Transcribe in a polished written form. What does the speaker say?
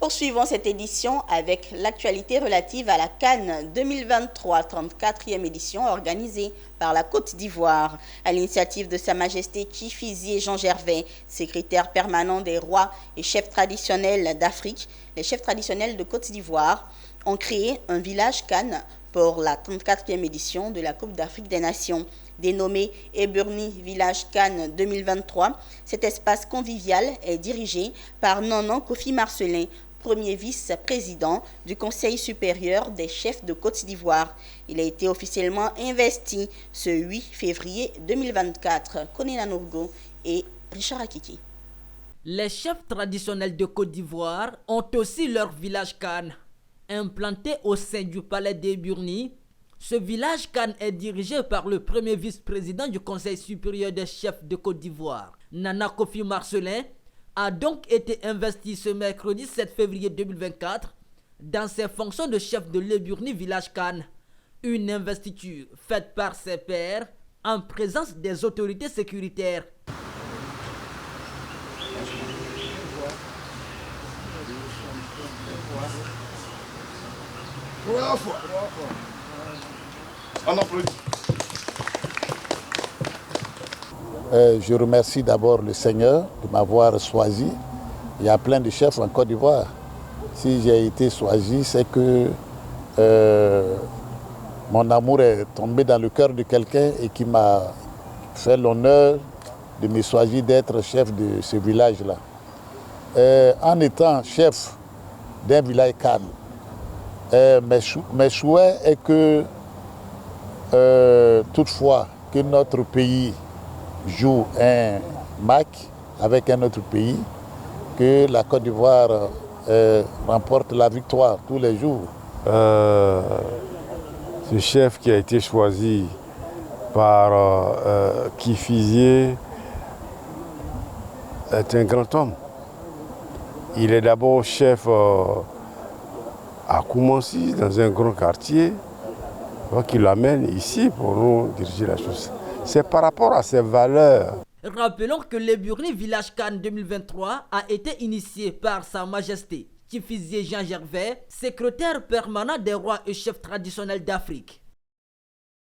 Poursuivons cette édition avec l'actualité relative à la Cannes 2023, 34e édition organisée par la Côte d'Ivoire. À l'initiative de Sa Majesté Chifizier Jean Gervais, secrétaire permanent des rois et chefs traditionnels d'Afrique, les chefs traditionnels de Côte d'Ivoire ont créé un village Cannes pour la 34e édition de la Coupe d'Afrique des Nations. Dénommé Eburni Village Cannes 2023, cet espace convivial est dirigé par Nonon Kofi Marcelin, premier vice-président du Conseil supérieur des chefs de Côte d'Ivoire. Il a été officiellement investi ce 8 février 2024. Konina Nourgo et Richard Akiki. Les chefs traditionnels de Côte d'Ivoire ont aussi leur village Cannes. Implanté au sein du palais d'Eburni, ce village Cannes est dirigé par le premier vice-président du Conseil supérieur des chefs de Côte d'Ivoire. Nana Kofi Marcelin a donc été investi ce mercredi 7 février 2024 dans ses fonctions de chef de l'Eburni Village Cannes. Une investiture faite par ses pairs en présence des autorités sécuritaires. Je remercie d'abord le Seigneur de m'avoir choisi. Il y a plein de chefs en Côte d'Ivoire. Si j'ai été choisi, c'est que mon amour est tombé dans le cœur de quelqu'un et qui m'a fait l'honneur de me choisir d'être chef de ce village-là. En étant chef d'un village Cannes, mes souhaits est que toutefois que notre pays joue un match avec un autre pays, que la Côte d'Ivoire remporte la victoire tous les jours. Ce chef qui a été choisi par Chifizier est un grand homme. Il est d'abord chef à Koumansi, dans un grand quartier, qui l'amène ici pour nous diriger la chose. C'est par rapport à ses valeurs. Rappelons que l'Eburni Village Cannes 2023 a été initié par Sa Majesté Chifizier Jean Gervais, secrétaire permanent des rois et chefs traditionnels d'Afrique.